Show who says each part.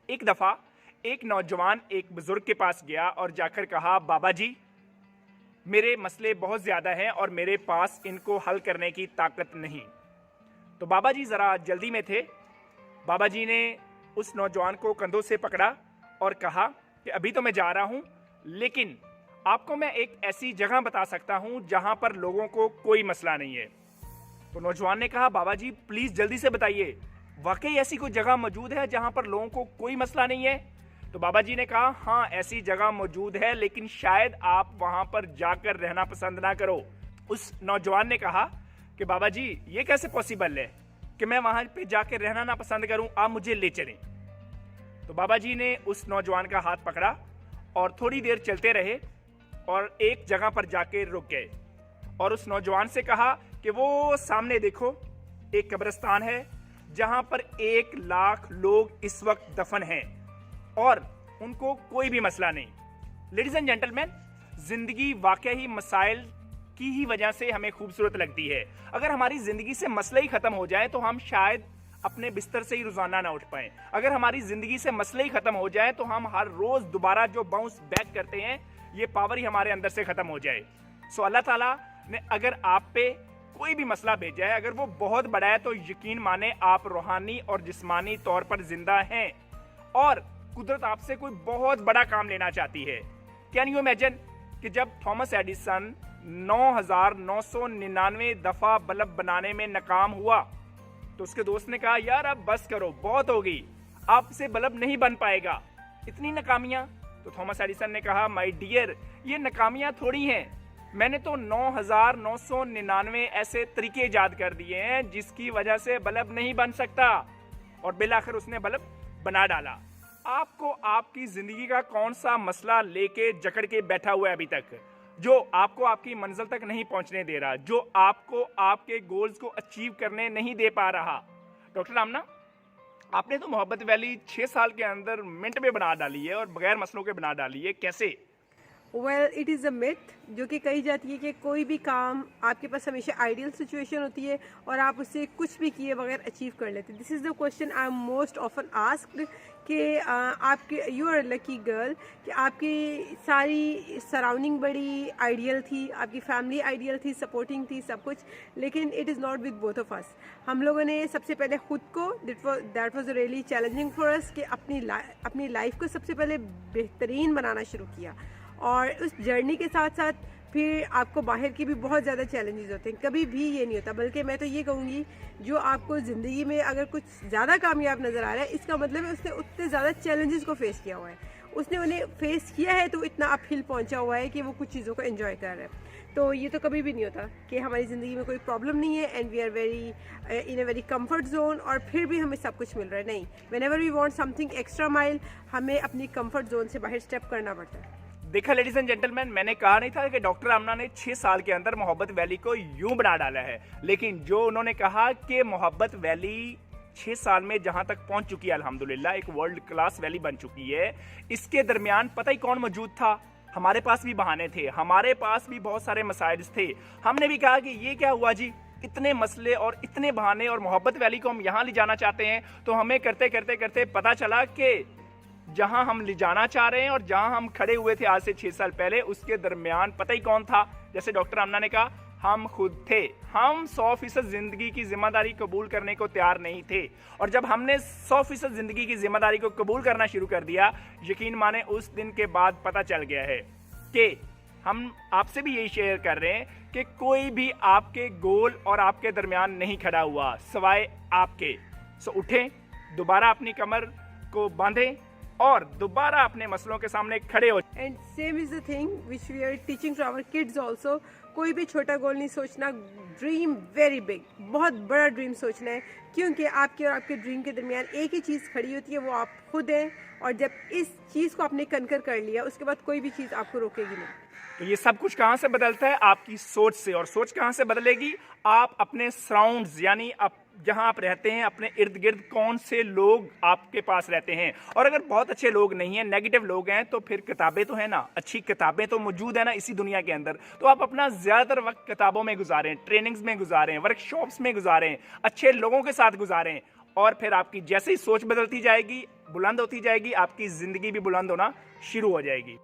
Speaker 1: एक दफा एक नौजवान एक बुजुर्ग के पास गया और जाकर कहा, बाबा जी मेरे मसले बहुत ज्यादा हैं और मेरे पास इनको हल करने की ताकत नहीं। तो बाबा जी जरा जल्दी में थे। बाबा जी ने उस नौजवान को कंधों से पकड़ा और कहा कि अभी तो मैं जा रहा हूं, लेकिन आपको मैं एक ऐसी जगह बता सकता हूं जहां पर लोगों को कोई मसला नहीं है। तो नौजवान ने कहा, बाबा जी प्लीज जल्दी से बताइए, वाकई ऐसी कोई जगह मौजूद है जहां पर लोगों को कोई मसला नहीं है? तो बाबा जी ने कहा, हाँ ऐसी जगह मौजूद है, लेकिन शायद आप वहां पर जाकर रहना पसंद ना करो। उस नौजवान ने कहा कि बाबा जी ये कैसे पॉसिबल है कि मैं वहां पे जाकर रहना ना पसंद करूं, आप मुझे ले चलें। तो बाबा जी ने उस नौजवान का हाथ पकड़ा और थोड़ी देर चलते रहे और एक जगह पर जाकर रुक गए और उस नौजवान से कहा कि वो सामने देखो, एक कब्रिस्तान है जहां पर 1 लाख लोग इस वक्त दफन हैं और उनको कोई भी मसला नहीं। लेडीज एंड जेंटलमैन, जिंदगी वाकई ही मसाइल की ही वजह से हमें खूबसूरत लगती है। अगर हमारी जिंदगी से मसले ही खत्म हो जाए तो हम शायद अपने बिस्तर से ही रोजाना ना उठ पाए। अगर हमारी जिंदगी से मसले ही खत्म हो जाए तो हम हर रोज दोबारा जो बाउंस बैक करते हैं, ये पावर ही हमारे अंदर से खत्म हो जाए। सो अल्लाह ताला ने अगर आप पे कोई भी मसला भेजा है, अगर वो बहुत बड़ा है, तो यकीन माने आप रूहानी और जिस्मानी तौर पर जिंदा हैं और कुदरत आपसे कोई बहुत बड़ा काम लेना चाहती है। कैन यू इमेजिन कि जब थॉमस एडिसन 9,999 दफा बल्ब बनाने में नाकाम हुआ तो उसके दोस्त ने कहा, यार अब बस करो, बहुत हो गई, आपसे बल्ब नहीं बन पाएगा, इतनी नाकामियां। तो थॉमस एडिसन ने कहा, माय डियर, ये नाकामियां थोड़ी हैं, मैंने तो 9,999 ऐसे तरीके इजाद कर दिए हैं जिसकी वजह से बल्ब नहीं बन सकता। और बिलाखिर उसने बल्ब बना डाला। आपको आपकी जिंदगी का कौन सा मसला लेके जकड़ के बैठा हुआ है अभी तक, जो आपको आपकी मंजिल तक नहीं पहुंचने दे रहा, जो आपको आपके गोल्स को अचीव करने नहीं दे पा रहा? डॉक्टर आमना, आपने तो मोहब्बत वैली 6 साल के अंदर मिनट में बना डाली है और बगैर मसलों के बना डाली है, कैसे?
Speaker 2: Well it is a myth जो कि कही जाती है कि कोई भी काम आपके पास हमेशा आइडियल सिचुएशन होती है और आप उससे कुछ भी किए बगैर अचीव कर लेते हैं। This is the question I am most often asked कि आपके यू आर लकी गर्ल कि आपकी सारी सराउंडिंग बड़ी आइडियल थी, आपकी फैमिली आइडियल थी, सपोर्टिंग थी, सब कुछ, लेकिन it is not with both of us. हम लोगों ने सबसे पहले खुद को that was really challenging for us कि अपनी लाइफ को सबसे पहले बेहतरीन बनाना शुरू किया और उस जर्नी के साथ साथ फिर आपको बाहर की भी बहुत ज़्यादा चैलेंजेस होते हैं। कभी भी ये नहीं होता, बल्कि मैं तो ये कहूँगी जो आपको ज़िंदगी में अगर कुछ ज़्यादा कामयाब नज़र आ रहा है, इसका मतलब है उसने उतने ज़्यादा चैलेंजेस को फेस किया हुआ है, उसने उन्हें फेस किया है तो इतना अपहिल पहुँचा हुआ है कि वो कुछ चीज़ों को एंजॉय कर रहा है। तो ये तो कभी भी नहीं होता कि हमारी ज़िंदगी में कोई प्रॉब्लम नहीं है and we are very in a very comfort zone और फिर भी हमें सब कुछ मिल रहा है। नहीं, whenever we want something extra mile, हमें अपनी कंफर्ट जोन से बाहर स्टेप करना पड़ता है।
Speaker 1: देखा लेडीज एंड जेंटलमैन, मैंने कहा नहीं था कि डॉक्टर आमना ने 6 साल के अंदर मोहब्बत वैली को यूं बना डाला है, लेकिन जो उन्होंने कहा कि मोहब्बत वैली 6 साल में जहां तक पहुंच चुकी है, अल्हम्दुलिल्लाह एक वर्ल्ड क्लास वैली बन चुकी है। इसके दरमियान पता ही कौन मौजूद था? हमारे पास भी बहाने थे, हमारे पास भी बहुत सारे मसाइल थे। हमने भी कहा कि ये क्या हुआ जी, इतने मसले और इतने बहाने, और मोहब्बत वैली को हम यहाँ ले जाना चाहते हैं। तो हमें करते करते करते पता चला कि जहां हम ले जाना चाह रहे हैं और जहां हम खड़े हुए थे आज से 6 साल पहले, उसके दरमियान पता ही कौन था? जैसे डॉक्टर आमना ने कहा, हम खुद थे। हम 100% जिंदगी की जिम्मेदारी कबूल करने को तैयार नहीं थे, और जब हमने 100% जिंदगी की जिम्मेदारी को कबूल करना शुरू कर दिया, यकीन माने उस दिन के बाद पता चल गया है कि हम आपसे भी यही शेयर कर रहे हैं कि कोई भी आपके गोल और आपके दरमियान नहीं खड़ा हुआ सिवाय आपके। सो उठें, दोबारा अपनी कमर को बांधें और दोबारा अपने मसलों के सामने खड़े हो।
Speaker 2: And same is the thing which we are teaching to our kids also. कोई भी छोटा गोल नहीं सोचना, ड्रीम वेरी बिग, बहुत बड़ा ड्रीम सोचना है, क्योंकि आपके और आपके ड्रीम के दरमियान एक ही चीज़ खड़ी होती है, वो आप खुद हैं। और जब इस चीज़ को आपने कनकर कर लिया, उसके बाद कोई भी चीज़ आपको रोकेगी नहीं।
Speaker 1: तो ये सब कुछ कहाँ से बदलता है? आपकी सोच से। और सोच कहाँ से बदलेगी? आप अपने सराउंड्स, यानी आप जहाँ आप रहते हैं, अपने इर्द गिर्द कौन से लोग आपके पास रहते हैं। और अगर बहुत अच्छे लोग नहीं हैं, नेगेटिव लोग हैं, तो फिर किताबें तो है ना, अच्छी किताबें तो मौजूद है ना इसी दुनिया के अंदर। तो आप अपना ज्यादातर वक्त किताबों में गुजारें, ट्रेनिंग्स में गुजारें, वर्कशॉप्स में गुजारें, अच्छे लोगों के साथ गुजारें, और फिर आपकी जैसे ही सोच बदलती जाएगी, बुलंद होती जाएगी, आपकी जिंदगी भी बुलंद होना शुरू हो जाएगी।